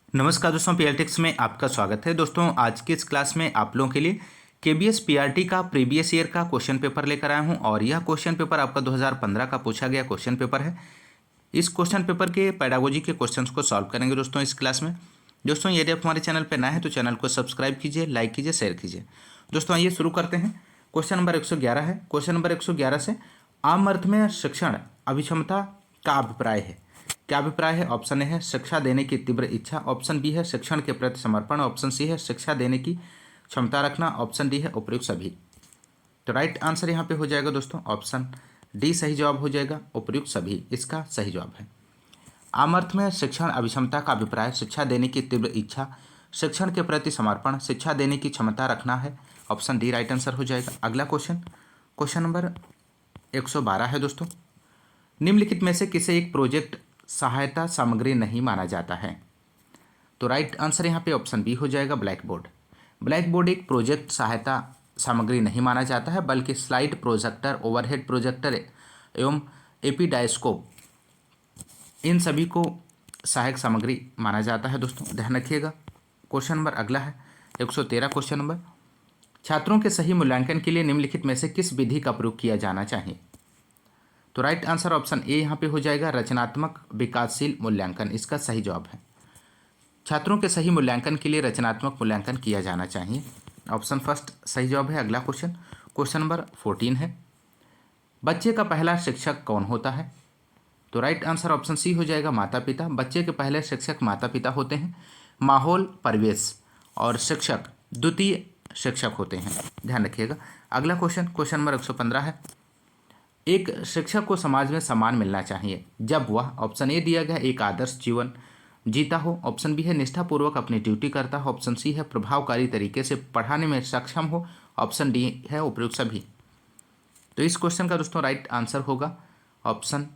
नमस्कार दोस्तों, पीएलटिक्स में आपका स्वागत है। दोस्तों, आज की इस क्लास में आप लोगों के लिए केबीएस पीआरटी का प्रीवियस ईयर का क्वेश्चन पेपर लेकर आया हूं और यह क्वेश्चन पेपर आपका 2015 का पूछा गया क्वेश्चन पेपर है। इस क्वेश्चन पेपर के पेडागोजी के क्वेश्चंस को सॉल्व करेंगे दोस्तों इस क्लास में। दोस्तों, यदि आप हमारे चैनल पर नए हैं तो चैनल को सब्सक्राइब कीजिए, लाइक कीजिए, शेयर कीजिए। दोस्तों, आइए शुरू करते हैं। क्वेश्चन नंबर 111 है। क्वेश्चन नंबर 111 से आम अर्थ में शिक्षण अभिक्षमता का अभिप्राय है। क्या अभिप्राय है? ऑप्शन ए है शिक्षा देने की तीव्र इच्छा, ऑप्शन बी है शिक्षण के प्रति समर्पण, ऑप्शन सी है शिक्षा देने की क्षमता रखना, ऑप्शन डी है उपयुक्त सभी। तो राइट आंसर यहाँ पे हो जाएगा दोस्तों ऑप्शन डी सही जवाब हो जाएगा, उपयुक्त सभी इसका सही जवाब है। आम अर्थ में शिक्षण अभिक्षमता का अभिप्राय शिक्षा देने की तीव्र इच्छा, शिक्षण के प्रति समर्पण, शिक्षा देने की क्षमता रखना है। ऑप्शन डी राइट आंसर हो जाएगा। अगला क्वेश्चन नंबर 112 है दोस्तों। निम्नलिखित में से किसे एक प्रोजेक्ट सहायता सामग्री नहीं माना जाता है? तो राइट आंसर यहाँ पे ऑप्शन बी हो जाएगा, ब्लैक बोर्ड। ब्लैक बोर्ड एक प्रोजेक्ट सहायता सामग्री नहीं माना जाता है, बल्कि स्लाइड प्रोजेक्टर, ओवरहेड प्रोजेक्टर एवं एपीडायस्कोप इन सभी को सहायक सामग्री माना जाता है। दोस्तों, ध्यान रखिएगा। क्वेश्चन नंबर अगला है 113 क्वेश्चन नंबर। छात्रों के सही मूल्यांकन के लिए निम्नलिखित में से किस विधि का प्रयोग किया जाना चाहिए? तो राइट आंसर ऑप्शन ए यहाँ पे हो जाएगा, रचनात्मक विकासशील मूल्यांकन इसका सही जवाब है। छात्रों के सही मूल्यांकन के लिए रचनात्मक मूल्यांकन किया जाना चाहिए। ऑप्शन फर्स्ट सही जवाब है। अगला क्वेश्चन नंबर 14 है। बच्चे का पहला शिक्षक कौन होता है? तो राइट आंसर ऑप्शन सी हो जाएगा, माता पिता। बच्चे के पहले शिक्षक माता पिता होते हैं। माहौल, परिवेश और शिक्षक द्वितीय शिक्षक होते हैं। ध्यान रखिएगा। अगला क्वेश्चन नंबर 115 है। एक शिक्षक को समाज में सम्मान मिलना चाहिए जब वह, ऑप्शन ए दिया गया, एक आदर्श जीवन जीता हो, ऑप्शन बी है निष्ठापूर्वक अपनी ड्यूटी करता हो, ऑप्शन सी है प्रभावकारी तरीके से पढ़ाने में सक्षम हो, ऑप्शन डी है उपयुक्त सभी। तो इस क्वेश्चन का दोस्तों राइट आंसर होगा ऑप्शन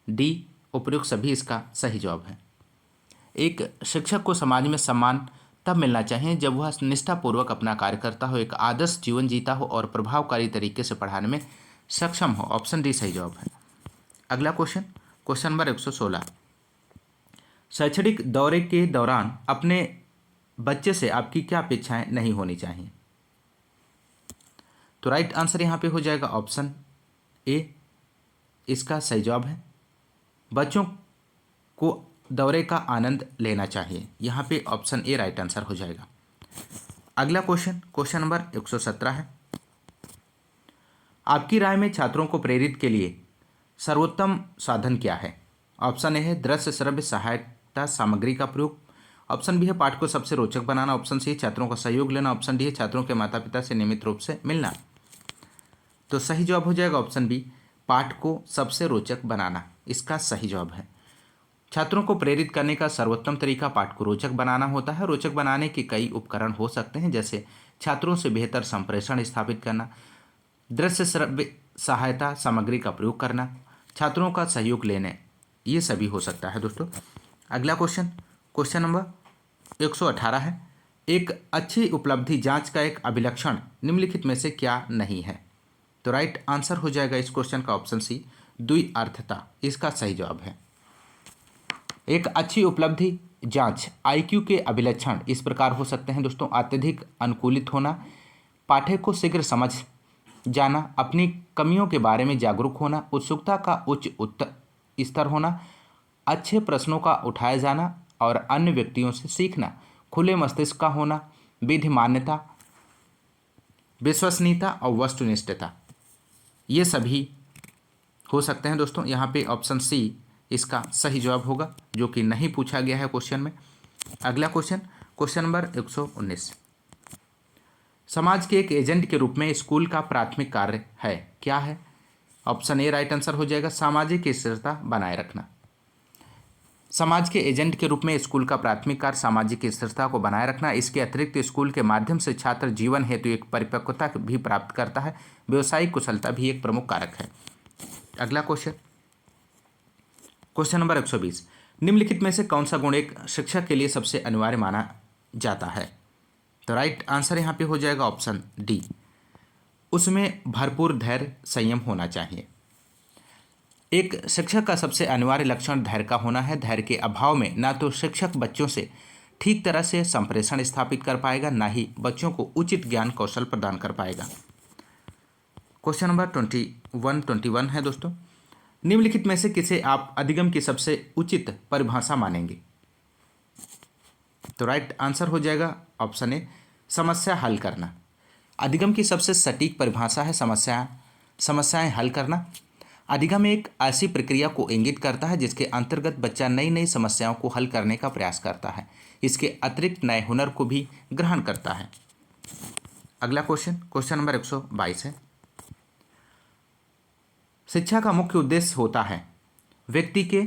डी, उपयुक्त सभी इसका सही जवाब है। एक शिक्षक को समाज में सम्मान तब मिलना चाहिए जब वह निष्ठापूर्वक अपना कार्य करता हो, एक आदर्श जीवन जीता हो और प्रभावकारी तरीके से पढ़ाने में सक्षम हो। ऑप्शन डी सही जवाब है। अगला क्वेश्चन नंबर 116। शैक्षणिक दौरे के दौरान अपने बच्चे से आपकी क्या अपेक्षाएं नहीं होनी चाहिए? तो राइट आंसर यहाँ पे हो जाएगा ऑप्शन ए, इसका सही जवाब है। बच्चों को दौरे का आनंद लेना चाहिए। यहाँ पे ऑप्शन ए राइट आंसर हो जाएगा। अगला क्वेश्चन नंबर 117 है। आपकी राय में छात्रों को प्रेरित के लिए सर्वोत्तम साधन क्या है? ऑप्शन ए है दृश्य श्रव्य सहायता सामग्री का प्रयोग, ऑप्शन बी है पाठ को सबसे रोचक बनाना, ऑप्शन सी है छात्रों का सहयोग लेना, ऑप्शन डी है छात्रों के माता पिता से नियमित रूप से मिलना। तो सही जवाब हो जाएगा ऑप्शन बी, पाठ को सबसे रोचक बनाना इसका सही जवाब है। छात्रों को प्रेरित करने का सर्वोत्तम तरीका पाठ को रोचक बनाना होता है। रोचक बनाने के कई उपकरण हो सकते हैं, जैसे छात्रों से बेहतर संप्रेषण स्थापित करना, दृश्य श्रव्य सहायता सामग्री का प्रयोग करना, छात्रों का सहयोग लेने, ये सभी हो सकता है दोस्तों। अगला क्वेश्चन नंबर 118 है। एक अच्छी उपलब्धि जांच का एक अभिलक्षण निम्नलिखित में से क्या नहीं है? तो राइट आंसर हो जाएगा इस क्वेश्चन का ऑप्शन सी, द्विअर्थता इसका सही जवाब है। एक अच्छी उपलब्धि जांच आईक्यू के अभिलक्षण इस प्रकार हो सकते हैं दोस्तों, अत्यधिक अनुकूलित होना, पाठक को शीघ्र समझ जाना, अपनी कमियों के बारे में जागरूक होना, उत्सुकता का उच्च स्तर होना, अच्छे प्रश्नों का उठाया जाना और अन्य व्यक्तियों से सीखना, खुले मस्तिष्क का होना, विधि मान्यता, विश्वसनीयता और वस्तुनिष्ठता, ये सभी हो सकते हैं दोस्तों। यहाँ पे ऑप्शन सी इसका सही जवाब होगा, जो कि नहीं पूछा गया है क्वेश्चन में। अगला क्वेश्चन नंबर 119। समाज के एक एजेंट के रूप में स्कूल का प्राथमिक कार्य है, क्या है? ऑप्शन ए राइट आंसर हो जाएगा, सामाजिक स्थिरता बनाए रखना। समाज के एजेंट के रूप में स्कूल का प्राथमिक कार्य सामाजिक स्थिरता को बनाए रखना। इसके अतिरिक्त स्कूल के माध्यम से छात्र जीवन हेतु एक परिपक्वता भी प्राप्त करता है। व्यवसायिक कुशलता भी एक प्रमुख कारक है। अगला क्वेश्चन नंबर 120। निम्नलिखित में से कौन सा गुण एक शिक्षक के लिए सबसे अनिवार्य माना जाता है? तो राइट आंसर यहाँ पे हो जाएगा ऑप्शन डी, उसमें भरपूर धैर्य संयम होना चाहिए। एक शिक्षक का सबसे अनिवार्य लक्षण धैर्य का होना है। धैर्य के अभाव में ना तो शिक्षक बच्चों से ठीक तरह से संप्रेषण स्थापित कर पाएगा, ना ही बच्चों को उचित ज्ञान कौशल प्रदान कर पाएगा। क्वेश्चन नंबर 21 है दोस्तों, निम्नलिखित में से किसे आप अधिगम की सबसे उचित परिभाषा मानेंगे? तो राइट आंसर हो जाएगा ऑप्शन ए, समस्या हल करना। अधिगम की सबसे सटीक परिभाषा है समस्याएं हल करना। अधिगम एक ऐसी प्रक्रिया को इंगित करता है जिसके अंतर्गत बच्चा नई नई समस्याओं को हल करने का प्रयास करता है। इसके अतिरिक्त नए हुनर को भी ग्रहण करता है। अगला क्वेश्चन नंबर 122 है, शिक्षा का मुख्य उद्देश्य होता है व्यक्ति के,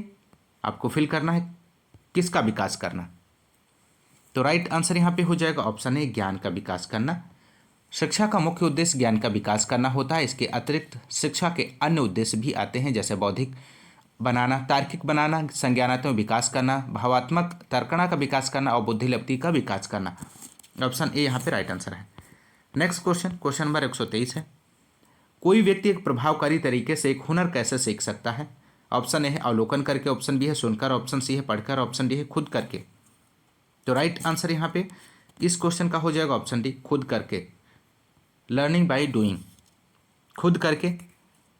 आपको फिल करना है, किसका विकास करना? तो राइट आंसर यहाँ पे हो जाएगा ऑप्शन ए, ज्ञान का विकास करना। शिक्षा का मुख्य उद्देश्य ज्ञान का विकास करना होता है। इसके अतिरिक्त शिक्षा के अन्य उद्देश्य भी आते हैं, जैसे बौद्धिक बनाना, तार्किक बनाना, संज्ञानात्मक विकास करना, भावात्मक तर्कणा का विकास करना और बुद्धिलब्धि का विकास करना। ऑप्शन ए यहाँ पे राइट आंसर है। नेक्स्ट क्वेश्चन नंबर 123 है, कोई व्यक्ति एक प्रभावकारी तरीके से एक हुनर कैसे सीख सकता है? ऑप्शन ए है अवलोकन करके, ऑप्शन बी है सुनकर, ऑप्शन सी है पढ़कर, ऑप्शन डी है खुद करके। तो राइट आंसर यहाँ पे इस क्वेश्चन का हो जाएगा ऑप्शन डी, खुद करके, लर्निंग बाय डूइंग। खुद करके,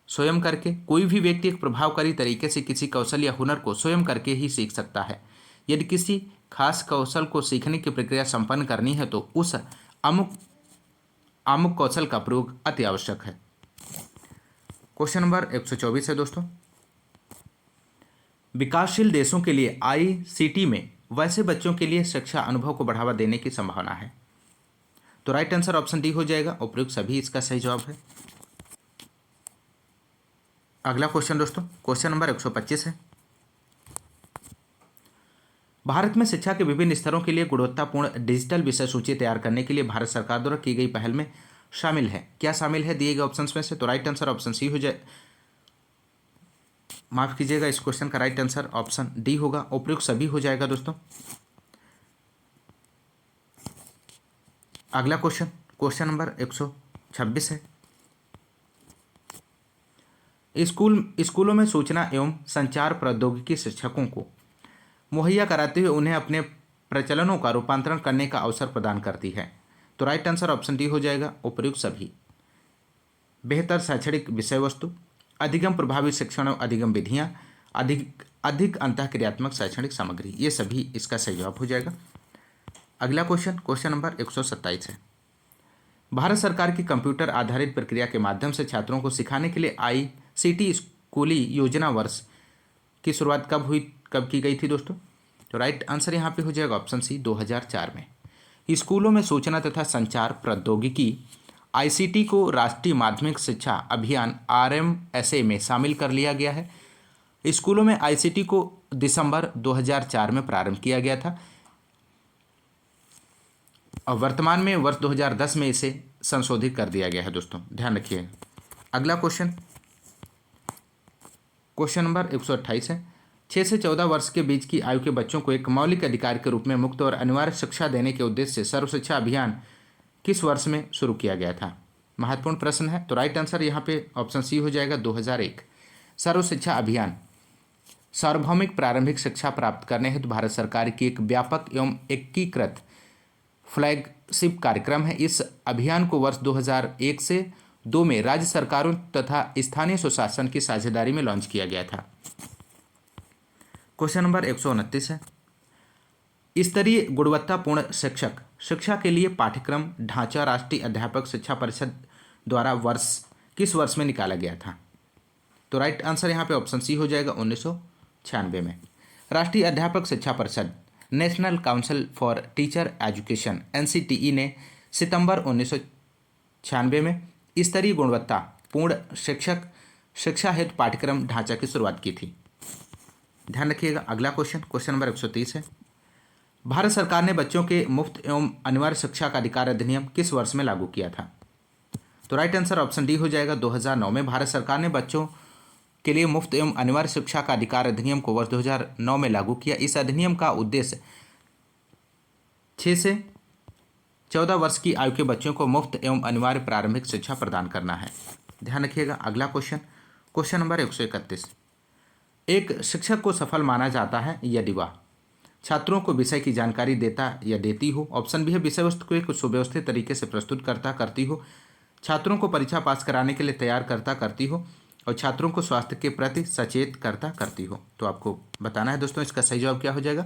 स्वयं करके। कोई भी व्यक्ति एक प्रभावकारी तरीके से किसी कौशल या हुनर को स्वयं करके ही सीख सकता है। यदि किसी खास कौशल को सीखने की प्रक्रिया संपन्न करनी है तो उस अमुक कौशल का प्रयोग अति आवश्यक है। क्वेश्चन नंबर 124 है दोस्तों, विकासशील देशों के लिए ICT में वैसे बच्चों के लिए शिक्षा अनुभव को बढ़ावा देने की संभावना है। तो राइट आंसर ऑप्शन डी हो जाएगा, उपयुक्त सभी इसका सही जवाब है। अगला क्वेश्चन दोस्तों, क्वेश्चन नंबर 125 है, भारत में शिक्षा के विभिन्न स्तरों के लिए गुणवत्तापूर्ण डिजिटल विषय सूची तैयार करने के लिए भारत सरकार द्वारा की गई पहल में शामिल है। क्या शामिल है दिए गए ऑप्शंस में से? तो राइट आंसर ऑप्शन सी हो जाए, माफ कीजिएगा, इस क्वेश्चन का राइट आंसर ऑप्शन डी होगा, उपयुक्त सभी हो जाएगा दोस्तों। अगला क्वेश्चन नंबर 126 है, स्कूलों में सूचना एवं संचार प्रौद्योगिकी शिक्षकों को मुहैया कराते हुए उन्हें अपने प्रचलनों का रूपांतरण करने का अवसर प्रदान करती है। तो राइट आंसर ऑप्शन डी हो जाएगा, उपयुक्त सभी। बेहतर शैक्षणिक विषय वस्तु, अधिगम प्रभावी शिक्षण और अधिगम विधियाँ, अधिक अंतःक्रियात्मक शैक्षणिक सामग्री, ये सभी इसका सही जवाब हो जाएगा। अगला क्वेश्चन नंबर 127 है, भारत सरकार की कंप्यूटर आधारित प्रक्रिया के माध्यम से छात्रों को सिखाने के लिए ICT स्कूली योजना वर्ष की शुरुआत कब की गई थी दोस्तों? तो राइट आंसर यहाँ पे हो जाएगा ऑप्शन सी, 2004 में। स्कूलों में सूचना तथा संचार प्रौद्योगिकी ICT को राष्ट्रीय माध्यमिक शिक्षा अभियान RMSA में शामिल कर लिया गया है। स्कूलों में ICT को दिसंबर 2004 में प्रारंभ किया गया था और वर्तमान में वर्ष 2010 में इसे संशोधित कर दिया गया है दोस्तों, ध्यान रखिए। अगला क्वेश्चन नंबर 128 है, 6 से 14 वर्ष के बीच की आयु के बच्चों को एक मौलिक अधिकार के रूप में मुक्त और अनिवार्य शिक्षा देने के उद्देश्य से सर्व शिक्षा अभियान किस वर्ष में शुरू किया गया था? महत्वपूर्ण प्रश्न है। तो राइट आंसर यहाँ पे ऑप्शन सी हो जाएगा, 2001। सर्व शिक्षा अभियान सार्वभौमिक प्रारंभिक शिक्षा प्राप्त करने हेतु भारत सरकार की एक व्यापक एवं एकीकृत फ्लैगशिप कार्यक्रम है। इस अभियान को वर्ष 2001 से 2 में राज्य सरकारों तथा स्थानीय स्वशासन की साझेदारी में लॉन्च किया गया था। क्वेश्चन नंबर 129 है, स्तरीय गुणवत्तापूर्ण शिक्षा के लिए पाठ्यक्रम ढांचा राष्ट्रीय अध्यापक शिक्षा परिषद द्वारा किस वर्ष में निकाला गया था? तो राइट आंसर यहाँ पे ऑप्शन सी हो जाएगा, 1996 में। राष्ट्रीय अध्यापक शिक्षा परिषद national council for teacher education NCTE ने सितंबर 1996 में स्तरीय गुणवत्तापूर्ण शिक्षा हेतु पाठ्यक्रम ढांचा की शुरुआत की थी, ध्यान रखिएगा। अगला क्वेश्चन नंबर 130 है, भारत सरकार ने बच्चों के मुफ्त एवं अनिवार्य शिक्षा का अधिकार अधिनियम किस वर्ष में लागू किया था? तो राइट आंसर ऑप्शन डी हो जाएगा, 2009 में भारत सरकार ने बच्चों के लिए मुफ्त एवं अनिवार्य शिक्षा का अधिकार अधिनियम को वर्ष 2009 में लागू किया। इस अधिनियम का उद्देश्य 6 से 14 वर्ष की आयु के बच्चों को मुफ्त एवं अनिवार्य प्रारंभिक शिक्षा प्रदान करना है, ध्यान रखिएगा। अगला क्वेश्चन नंबर 131, एक शिक्षक को सफल माना जाता है यदि वह छात्रों को विषय की जानकारी देता या देती हो। ऑप्शन बी है विषय वस्तु को एक सुव्यवस्थित तरीके से प्रस्तुत करता करती हो। छात्रों को परीक्षा पास कराने के लिए तैयार करता करती हो। और छात्रों को स्वास्थ्य के प्रति सचेत करता करती हो। तो आपको बताना है दोस्तों इसका सही जवाब क्या हो जाएगा।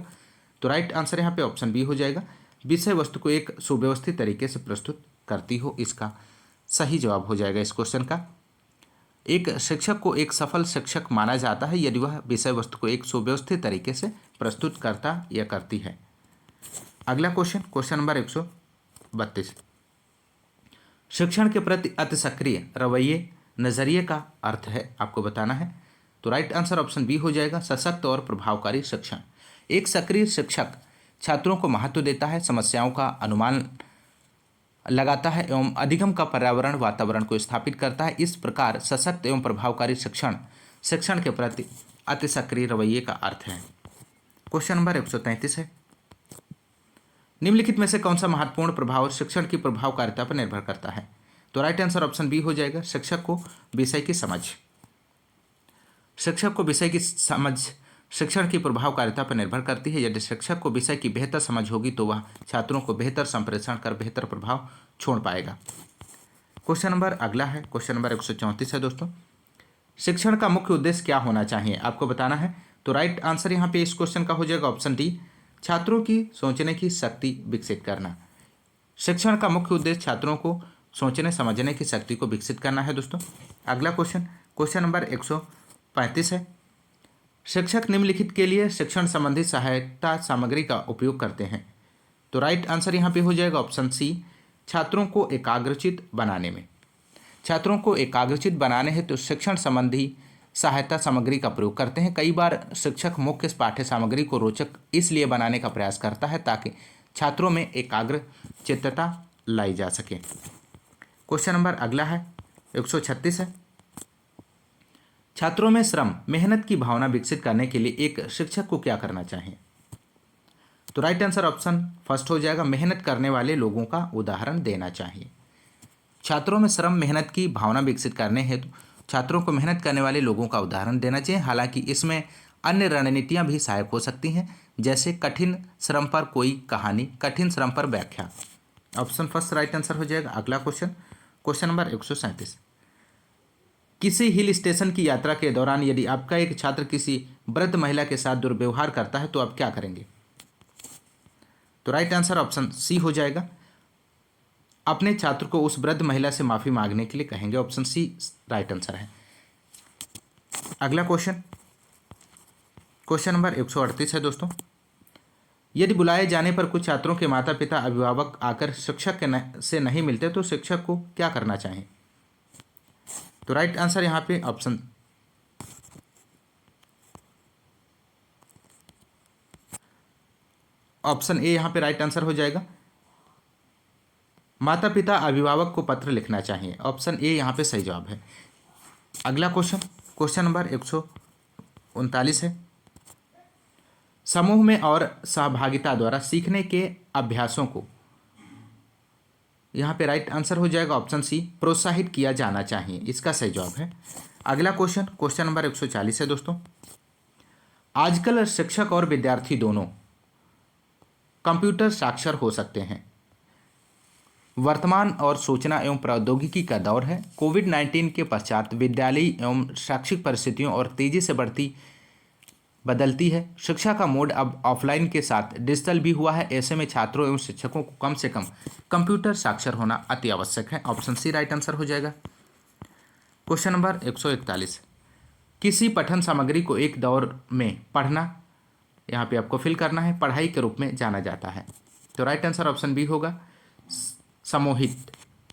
तो राइट आंसर यहाँ पे ऑप्शन बी हो जाएगा, विषय वस्तु को एक सुव्यवस्थित तरीके से प्रस्तुत करती हो, इसका सही जवाब हो जाएगा इस क्वेश्चन का। एक शिक्षक को एक सफल शिक्षक माना जाता है यदि वह विषय वस्तु को एक सुव्यवस्थित तरीके से प्रस्तुत करता या करती है। अगला क्वेश्चन नंबर 132, शिक्षण के प्रति अति सक्रिय रवैये नजरिए का अर्थ है, आपको बताना है। तो राइट आंसर ऑप्शन बी हो जाएगा, सशक्त और प्रभावकारी शिक्षण। एक सक्रिय शिक्षक छात्रों को महत्व देता है, समस्याओं का अनुमान लगाता है एवं अधिगम का पर्यावरण वातावरण को स्थापित करता है। इस प्रकार सशक्त एवं प्रभावकारी शिक्षण के प्रति अति सक्रिय रवैये का अर्थ है। क्वेश्चन नंबर 133 है, निम्नलिखित में से कौन सा महत्वपूर्ण प्रभाव शिक्षण की प्रभावकारिता पर निर्भर करता है। तो राइट आंसर ऑप्शन बी हो जाएगा, शिक्षक को विषय की समझ। शिक्षक को विषय की समझ शिक्षण की प्रभावकारिता पर निर्भर करती है। यदि शिक्षक को विषय की बेहतर समझ होगी तो वह छात्रों को बेहतर संप्रेषण कर बेहतर प्रभाव छोड़ पाएगा। क्वेश्चन नंबर अगला है, क्वेश्चन नंबर 134 है दोस्तों, शिक्षण का मुख्य उद्देश्य क्या होना चाहिए, आपको बताना है। तो राइट आंसर यहाँ पे इस क्वेश्चन का हो जाएगा ऑप्शन डी, छात्रों की सोचने की शक्ति विकसित करना। शिक्षण का मुख्य उद्देश्य छात्रों को सोचने समझने की शक्ति को विकसित करना है दोस्तों। अगला क्वेश्चन नंबर 135 है, शिक्षक निम्नलिखित के लिए शिक्षण संबंधी सहायता सामग्री का उपयोग करते हैं। तो राइट आंसर यहाँ पे हो जाएगा ऑप्शन सी, छात्रों को एकाग्रचित बनाने में। छात्रों को एकाग्रचित बनाने हेतु शिक्षण संबंधी सहायता सामग्री का प्रयोग करते हैं। कई बार शिक्षक मुख्य पाठ्य सामग्री को रोचक इसलिए बनाने का प्रयास करता है ताकि छात्रों में एकाग्रचित्तता लाई जा सके। क्वेश्चन नंबर अगला है 136 है, छात्रों में श्रम मेहनत की भावना विकसित करने के लिए एक शिक्षक को क्या करना चाहिए। तो राइट आंसर ऑप्शन फर्स्ट हो जाएगा, मेहनत करने वाले लोगों का उदाहरण देना चाहिए। छात्रों में श्रम मेहनत की भावना विकसित करने हेतु छात्रों को मेहनत करने वाले लोगों का उदाहरण देना चाहिए। हालांकि इसमें अन्य रणनीतियां भी सहायक हो सकती हैं, जैसे कठिन श्रम पर कोई कहानी, कठिन श्रम पर व्याख्या। ऑप्शन फर्स्ट राइट आंसर हो जाएगा। अगला क्वेश्चन नंबर 137, किसी हिल स्टेशन की यात्रा के दौरान यदि आपका एक छात्र किसी वृद्ध महिला के साथ दुर्व्यवहार करता है तो आप क्या करेंगे। तो राइट आंसर ऑप्शन सी हो जाएगा, अपने छात्र को उस वृद्ध महिला से माफी मांगने के लिए कहेंगे। ऑप्शन सी राइट आंसर है। अगला क्वेश्चन नंबर 138 है दोस्तों, यदि बुलाए जाने पर कुछ छात्रों के माता पिता अभिभावक आकर शिक्षक से नहीं मिलते तो शिक्षक को क्या करना चाहिए। तो राइट आंसर यहाँ पे ऑप्शन ए यहाँ पे राइट आंसर हो जाएगा, माता पिता अभिभावक को पत्र लिखना चाहिए। ऑप्शन ए यहाँ पे सही जवाब है। अगला क्वेश्चन नंबर 139 है, समूह में और सहभागिता द्वारा सीखने के अभ्यासों को यहाँ पे राइट आंसर हो जाएगा ऑप्शन सी, प्रोत्साहित किया जाना चाहिए, इसका सही जवाब है। अगला क्वेश्चन नंबर 140 है दोस्तों, आजकल शिक्षक और विद्यार्थी दोनों कंप्यूटर साक्षर हो सकते हैं। वर्तमान और सूचना एवं प्रौद्योगिकी का दौर है। कोविड-19 के पश्चात विद्यालयी एवं शैक्षिक परिस्थितियों और तेजी से बदलती है शिक्षा का मोड अब ऑफलाइन के साथ डिजिटल भी हुआ है। ऐसे में छात्रों एवं शिक्षकों को कम से कम कंप्यूटर साक्षर होना अति आवश्यक है। ऑप्शन सी राइट आंसर हो जाएगा। क्वेश्चन नंबर 141, किसी पठन सामग्री को एक दौर में पढ़ना, यहाँ पे आपको फिल करना है, पढ़ाई के रूप में जाना जाता है। तो राइट आंसर ऑप्शन बी होगा, समूहित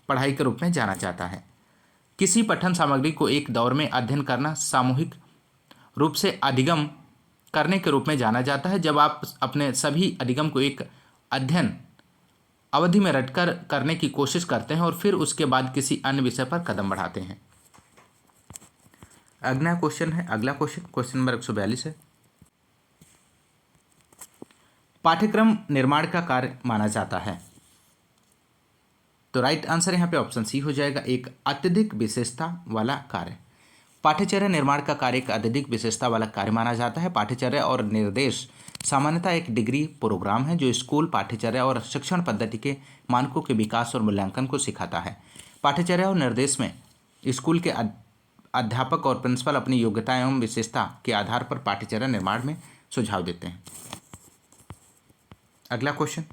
पढ़ाई के रूप में जाना जाता है। किसी पठन सामग्री को एक दौर में अध्ययन करना सामूहिक रूप से अधिगम करने के रूप में जाना जाता है। जब आप अपने सभी अधिगम को एक अध्ययन अवधि में रटकर करने की कोशिश करते हैं और फिर उसके बाद किसी अन्य विषय पर कदम बढ़ाते हैं। अगला क्वेश्चन नंबर 142 है, पाठ्यक्रम निर्माण का कार्य माना जाता है। तो राइट आंसर यहाँ पे ऑप्शन सी हो जाएगा, एक अत्यधिक विशेषता वाला कार्य। पाठ्यचर्या निर्माण का कार्य एक अत्यधिक विशेषता वाला कार्य माना जाता है। पाठ्यचर्या और निर्देश सामान्यतः एक डिग्री प्रोग्राम है जो स्कूल पाठ्यचर्या और शिक्षण पद्धति के मानकों के विकास और मूल्यांकन को सिखाता है। पाठ्यचर्या और निर्देश में स्कूल के अध्यापक और प्रिंसिपल अपनी योग्यता एवं विशेषता के आधार पर पाठ्यचर्या निर्माण में सुझाव देते हैं। अगला क्वेश्चन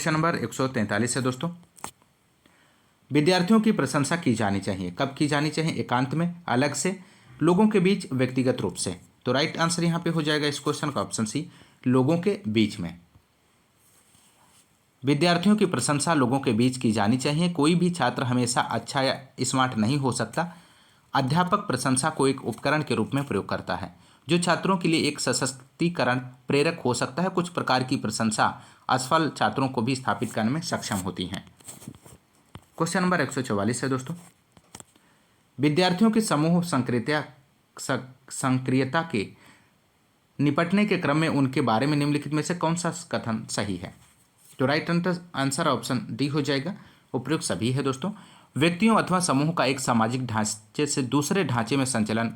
नंबर 143 है दोस्तों। विद्यार्थियों की प्रशंसा की जानी चाहिए। कब की जानी चाहिए? एकांत में, अलग से, लोगों के बीच, व्यक्तिगत रूप से। तो राइट आंसर यहां पे हो जाएगा इस क्वेश्चन का ऑप्शन सी, लोगों के बीच में। विद्यार्थियों की प्रशंसा लोगों के बीच की जानी चाहिए। कोई भी छात्र हमेशा अच्छा या स्मार्ट नहीं हो सकता। अध्यापक प्रशंसा को एक उपकरण के रूप में प्रयोग करता है जो छात्रों के लिए एक सशक्तिकरण प्रेरक हो सकता है। कुछ प्रकार की प्रशंसा असफल छात्रों को भी स्थापित करने में सक्षम होती हैं। क्वेश्चन नंबर 144 है दोस्तों। विद्यार्थियों की समूह सक्रियता के निपटने के क्रम में उनके बारे में निम्नलिखित में से कौन सा कथन सही है? तो राइट आंसर ऑप्शन डी हो जाएगा, उपयुक्त सभी है दोस्तों। व्यक्तियों अथवा समूह का एक सामाजिक ढांचे से दूसरे ढांचे में संचलन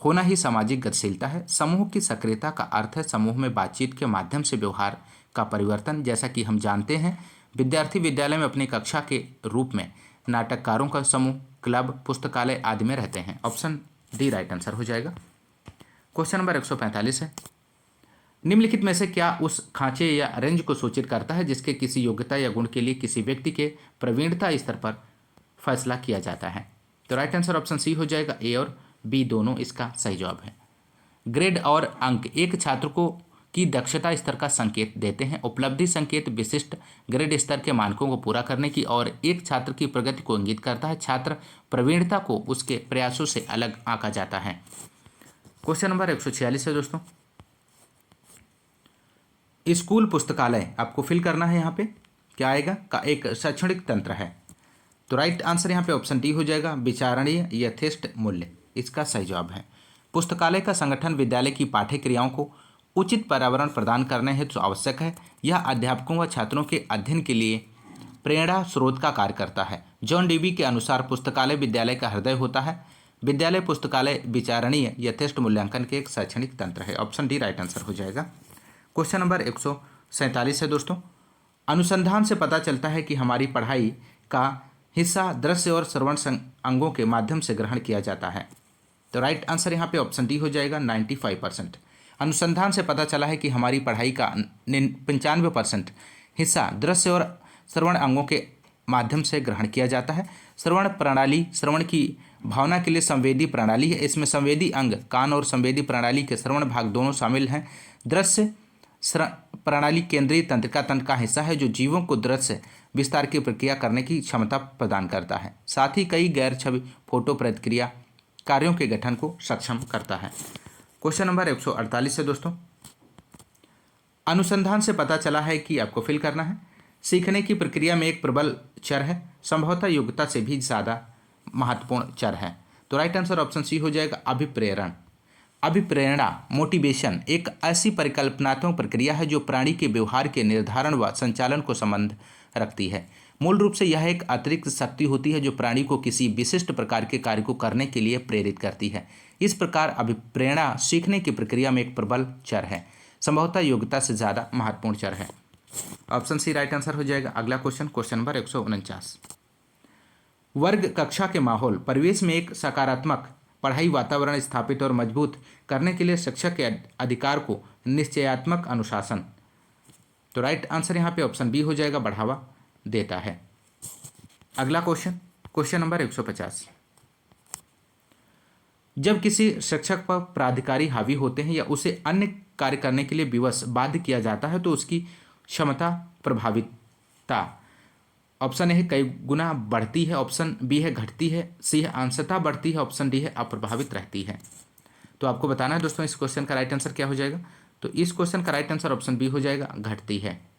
होना ही सामाजिक गतिशीलता है। समूह की सक्रियता का अर्थ है समूह में बातचीत के माध्यम से व्यवहार का परिवर्तन। जैसा कि हम जानते हैं, विद्यार्थी विद्यालय में अपनी कक्षा के रूप में नाटककारों का समूह, क्लब, पुस्तकालय आदि में रहते हैं। ऑप्शन डी राइट आंसर हो जाएगा। क्वेश्चन नंबर 145 है। निम्नलिखित में से क्या उस खांचे या रेंज को सूचित करता है जिसके किसी योग्यता या गुण के लिए किसी व्यक्ति के प्रवीणता स्तर पर फैसला किया जाता है? तो राइट आंसर ऑप्शन सी हो जाएगा, ए और बी दोनों इसका सही जवाब है। ग्रेड और अंक एक छात्र को की दक्षता स्तर का संकेत देते हैं। उपलब्धि संकेत विशिष्ट ग्रेड स्तर के मानकों को पूरा करने की और एक छात्र की प्रगति को इंगित करता है। छात्र प्रवीणता को उसके प्रयासों से अलग आंका जाता है। क्वेश्चन नंबर 146 है दोस्तों। स्कूल पुस्तकालय आपको फिल करना है। यहाँ पे क्या आएगा? का एक शैक्षणिक तंत्र है। तो राइट आंसर यहाँ पे ऑप्शन डी हो जाएगा, विचारणीय यथेष्ट मूल्य इसका सही जवाब है। पुस्तकालय का संगठन विद्यालय की पाठ्य क्रियाओं को उचित पर्यावरण प्रदान करने हेतु आवश्यक है। यह अध्यापकों व छात्रों के अध्ययन के लिए प्रेरणा स्रोत का कार्य करता है। जॉन डीवी के अनुसार पुस्तकालय विद्यालय का हृदय होता है। विद्यालय पुस्तकालय विचारणीय यथेष्ट मूल्यांकन के एक शैक्षणिक तंत्र है। ऑप्शन डी राइट आंसर हो जाएगा। क्वेश्चन नंबर 147 है दोस्तों। अनुसंधान से पता चलता है कि हमारी पढ़ाई का हिस्सा दृश्य और श्रवण अंगों के माध्यम से ग्रहण किया जाता है। तो राइट आंसर यहाँ पे ऑप्शन डी हो जाएगा, 95%। अनुसंधान से पता चला है कि हमारी पढ़ाई का 95% हिस्सा दृश्य और श्रवण अंगों के माध्यम से ग्रहण किया जाता है। श्रवण प्रणाली श्रवण की भावना के लिए संवेदी प्रणाली है। इसमें संवेदी अंग कान और संवेदी प्रणाली के श्रवण भाग दोनों शामिल हैं। दृश्य प्रणाली केंद्रीय तंत्रिका तंत्र का हिस्सा है जो जीवों को दृश्य विस्तार की प्रक्रिया करने की क्षमता प्रदान करता है। साथ ही कई गैर छवि फोटो प्रतिक्रिया कार्यों के गठन को सक्षम करता है। क्वेश्चन नंबर 148 है दोस्तों। अनुसंधान से पता चला है कि आपको फिल करना है, सीखने की प्रक्रिया में एक प्रबल चर है, संभवतः योग्यता से भी ज़्यादा महत्वपूर्ण चर है। तो राइट आंसर ऑप्शन सी हो जाएगा, अभिप्रेरण। अभिप्रेरणा मोटिवेशन एक ऐसी परिकल्पनात्मक प्रक्रिया है जो प्राणी के व्यवहार के निर्धारण व संचालन को संबंध रखती है। मूल रूप से यह एक अतिरिक्त शक्ति होती है जो प्राणी को किसी विशिष्ट प्रकार के कार्य को करने के लिए प्रेरित करती है। इस प्रकार अभिप्रेरणा सीखने की प्रक्रिया में एक प्रबल चर है, संभवतः योग्यता से ज़्यादा महत्वपूर्ण चर है। ऑप्शन सी राइट आंसर हो जाएगा। अगला क्वेश्चन, क्वेश्चन नंबर 149। वर्ग कक्षा के माहौल परिवेश में एक सकारात्मक पढ़ाई वातावरण स्थापित और मजबूत करने के लिए शिक्षक के अधिकार को निश्चयात्मक अनुशासन, तो राइट आंसर यहाँ पे ऑप्शन बी हो जाएगा, बढ़ावा देता है। अगला क्वेश्चन, क्वेश्चन नंबर 150। जब किसी शिक्षक पर प्राधिकारी हावी होते हैं या उसे अन्य कार्य करने के लिए विवश बाध्य किया जाता है तो उसकी क्षमता प्रभावितता, ऑप्शन ए है कई गुना बढ़ती है, ऑप्शन बी है घटती है, सी है अंशतः बढ़ती है, ऑप्शन डी है अप्रभावित रहती है। तो आपको बताना है दोस्तों इस क्वेश्चन का राइट आंसर क्या हो जाएगा। तो इस क्वेश्चन का राइट आंसर ऑप्शन बी हो जाएगा, घटती है।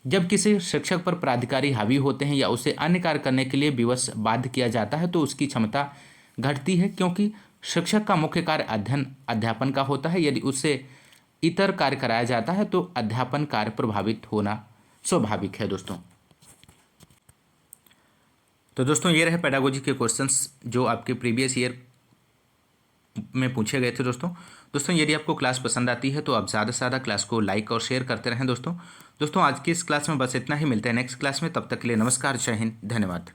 जब किसी शिक्षक पर प्राधिकारी हावी होते हैं या उसे अन्य कार्य करने के लिए विवश बाध्य किया जाता है तो उसकी क्षमता घटती है, क्योंकि शिक्षक का मुख्य कार्य अध्ययन अध्यापन का होता है। यदि उससे इतर कार्य कराया जाता है तो अध्यापन कार्य प्रभावित होना स्वाभाविक है दोस्तों। तो दोस्तों ये रहे पेडागोजी के क्वेश्चंस जो आपके प्रीवियस ईयर में पूछे गए थे दोस्तों। दोस्तों यदि आपको क्लास पसंद आती है तो आप ज़्यादा से ज़्यादा क्लास को लाइक और शेयर करते रहें दोस्तों। आज की इस क्लास में बस इतना ही, मिलते हैं नेक्स्ट क्लास में। तब तक के लिए नमस्कार, जय हिंद, धन्यवाद।